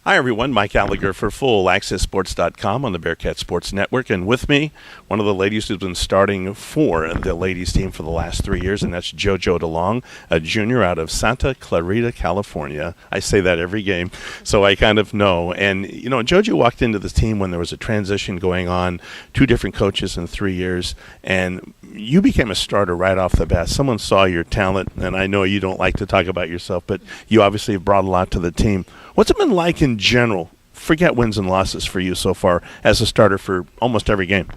Hi, everyone. Mike Allegre for FullAccessSports.com on the Bearcat Sports Network. And with me, one of the ladies who's been starting for the ladies team for the last 3 years, and that's Jojo DeLong, a junior out of Santa Clarita, California. I say that every game, so I kind of know. And, you know, Jojo walked into the team when there was a transition going on, 2 different coaches in 3 years, and you became a starter right off the bat. Someone saw your talent, and I know you don't like to talk about yourself, but you obviously have brought a lot to the team. What's it been like in general? Forget wins and losses for you so far as a starter for almost every game.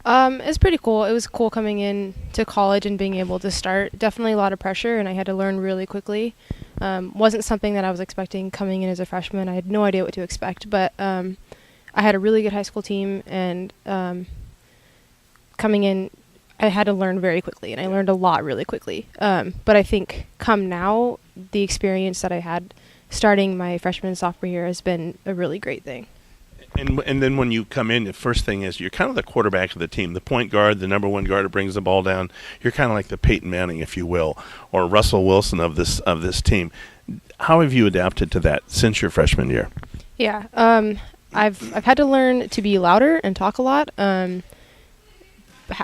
It's pretty cool. It was cool coming in to college and being able to start. Definitely a lot of pressure, and I had to learn really quickly. Wasn't something that I was expecting coming in as a freshman. I had no idea what to expect, but I had a really good high school team, and coming in, I had to learn very quickly, and I learned a lot really quickly. But I think come now, the experience that I had starting my freshman and sophomore year has been a really great thing. And then when you come in, the first thing is you're kind of the quarterback of the team, the point guard, the number one guard who brings the ball down. You're kind of like the Peyton Manning, if you will, or Russell Wilson of this team. How have you adapted to that since your freshman year? Yeah, I've had to learn to be louder and talk a lot.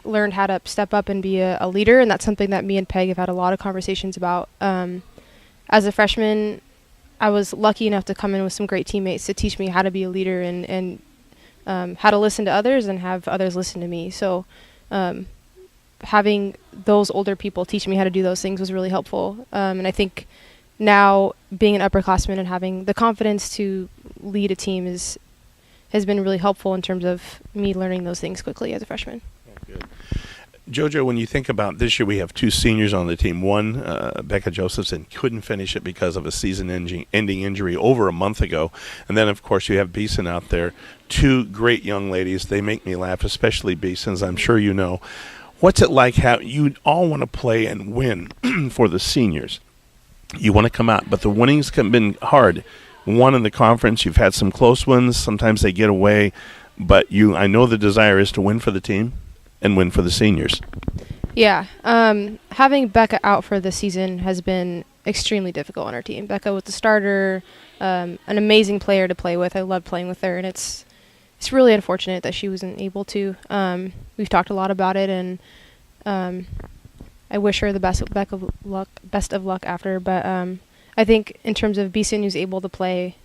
Learned how to step up and be a leader, and that's something that me and Peg have had a lot of conversations about. As a freshman, I was lucky enough to come in with some great teammates to teach me how to be a leader and how to listen to others and have others listen to me. So having those older people teach me how to do those things was really helpful. And I think now being an upperclassman and having the confidence to lead a team has been really helpful in terms of me learning those things quickly as a freshman. Good. Jojo, when you think about this year, we have 2 seniors on the team. One, Becca Josephson, couldn't finish it because of a season-ending injury over a month ago. And then, of course, you have Beeson out there. 2 great young ladies. They make me laugh, especially Beeson, as I'm sure you know. What's it like how you all want to play and win for the seniors? You want to come out, but the winnings have been hard. One in the conference, you've had some close ones. Sometimes they get away. But I know the desire is to win for the team and win for the seniors. Yeah. Having Becca out for the season has been extremely difficult on our team. Becca was the starter, an amazing player to play with. I love playing with her, and it's really unfortunate that she wasn't able to. We've talked a lot about it, and I wish her the best of luck after. But I think in terms of Beeson, who's able to play,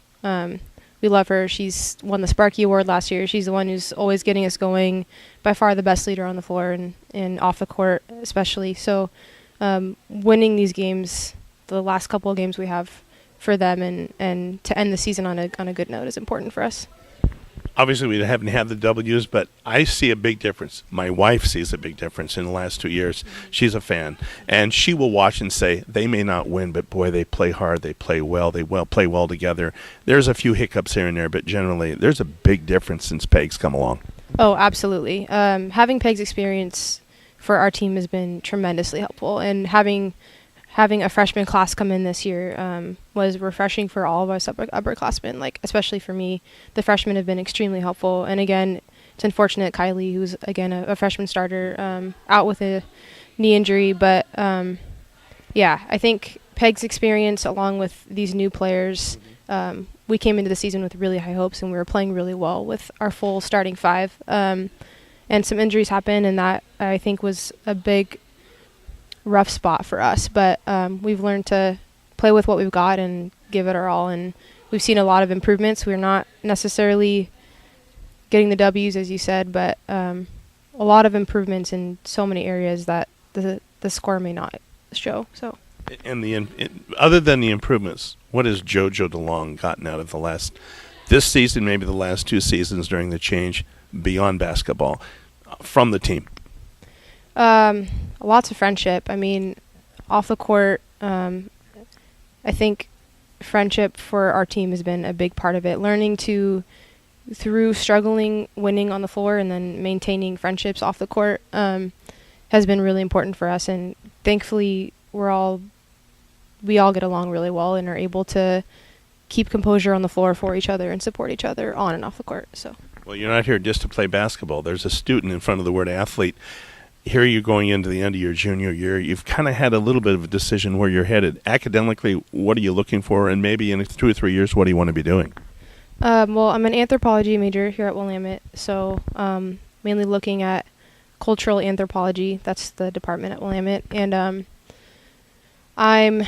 we love her. She's won the Sparky Award last year. She's the one who's always getting us going, by far the best leader on the floor and off the court especially. So winning these games, the last couple of games we have for them and to end the season on a good note is important for us. Obviously, we haven't had the W's, but I see a big difference. My wife sees a big difference in the last 2 years. She's a fan, and she will watch and say, they may not win, but boy, they play hard, they play well, play well together. There's a few hiccups here and there, but generally, there's a big difference since Peg's come along. Oh, absolutely. Having Peg's experience for our team has been tremendously helpful, and having a freshman class come in this year was refreshing for all of us upperclassmen. Like, especially for me, the freshmen have been extremely helpful. And again, it's unfortunate Kylie, who's again a freshman starter, out with a knee injury. But yeah, I think Peg's experience along with these new players, we came into the season with really high hopes, and we were playing really well with our full starting 5. And some injuries happened, and that I think was a big rough spot for us, but we've learned to play with what we've got and give it our all, and we've seen a lot of improvements. We're not necessarily getting the W's, as you said, but a lot of improvements in so many areas that the score may not show. So, and other than the improvements, what has Jojo DeLong gotten out of this season, maybe the last 2 seasons during the change beyond basketball from the team? Lots of friendship. I mean, off the court, I think friendship for our team has been a big part of it. Learning through struggling, winning on the floor, and then maintaining friendships off the court has been really important for us. And thankfully, we all get along really well and are able to keep composure on the floor for each other and support each other on and off the court. So. Well, you're not here just to play basketball. There's a student in front of the word athlete. here you're going into the end of your junior year. You've kind of had a little bit of a decision where you're headed. Academically, what are you looking for? And maybe in 2 or 3 years, what do you want to be doing? Well, I'm an anthropology major here at Willamette, so mainly looking at cultural anthropology. That's the department at Willamette. And I'm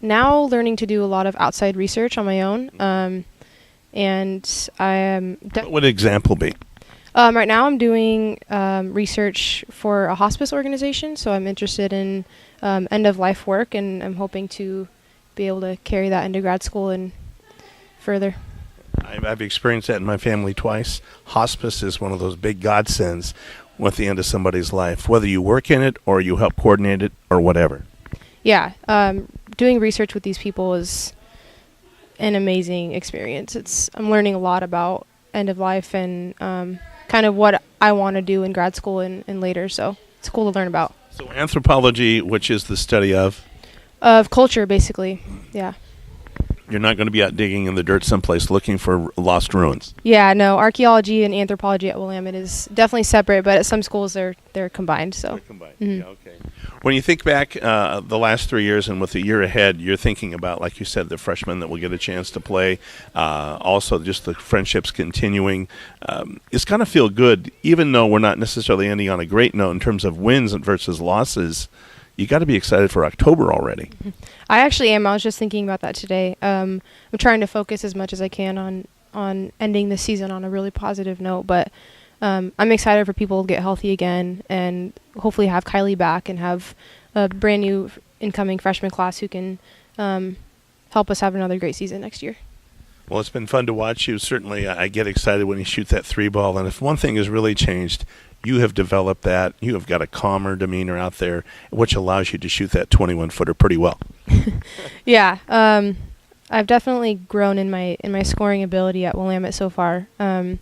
now learning to do a lot of outside research on my own. And I am... What would an example be? Right now I'm doing research for a hospice organization, so I'm interested in end-of-life work, and I'm hoping to be able to carry that into grad school and further. I've experienced that in my family twice. Hospice is one of those big godsends with the end of somebody's life, whether you work in it or you help coordinate it or whatever. Yeah, doing research with these people is an amazing experience. I'm learning a lot about end of life and kind of what I want to do in grad school and later, so it's cool to learn about. So anthropology, which is the study of culture, basically. Yeah. You're not going to be out digging in the dirt someplace looking for lost ruins. Yeah, no. Archaeology and anthropology at Willamette is definitely separate, but at some schools they're combined. So. They're combined. Yeah, okay. When you think back the last 3 years and with the year ahead, you're thinking about, like you said, the freshmen that will get a chance to play. Also, just the friendships continuing. It's going to feel good, even though we're not necessarily ending on a great note in terms of wins versus losses. You got to be excited for October already. I actually am. I was just thinking about that today. I'm trying to focus as much as I can on ending the season on a really positive note, but I'm excited for people to get healthy again and hopefully have Kylie back and have a brand new incoming freshman class who can help us have another great season next year. Well, it's been fun to watch you. Certainly, I get excited when you shoot that 3 ball, and if one thing has really changed, you have developed that. You have got a calmer demeanor out there, which allows you to shoot that 21-footer pretty well. Yeah, I've definitely grown in my scoring ability at Willamette so far. Done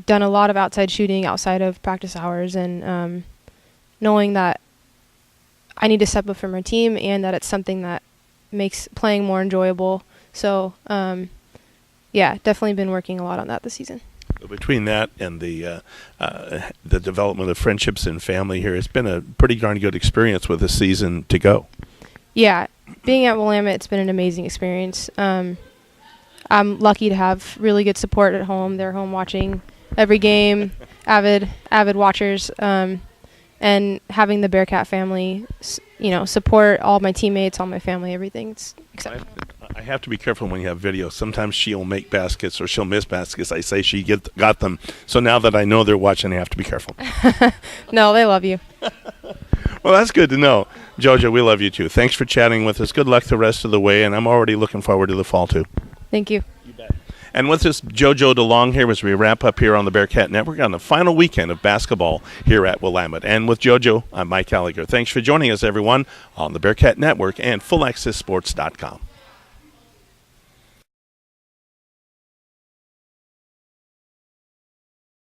a lot of outside shooting outside of practice hours, and knowing that I need to step up for my team and that it's something that makes playing more enjoyable. So, yeah, definitely been working a lot on that this season. Between that and the development of friendships and family here, it's been a pretty darn good experience with this season to go. Yeah, being at Willamette, it's been an amazing experience. I'm lucky to have really good support at home. They're home watching every game, avid watchers, and having the Bearcat family, support all my teammates, all my family, everything. It's exceptional. I have to be careful when you have video. Sometimes she'll make baskets or she'll miss baskets. I say she got them. So now that I know they're watching, I have to be careful. No, they love you. Well, that's good to know. Jojo, we love you too. Thanks for chatting with us. Good luck the rest of the way, and I'm already looking forward to the fall too. Thank you. You bet. And with this, Jojo DeLong here as we wrap up here on the Bearcat Network on the final weekend of basketball here at Willamette. And with Jojo, I'm Mike Allegre. Thanks for joining us, everyone, on the Bearcat Network and FullAccessSports.com.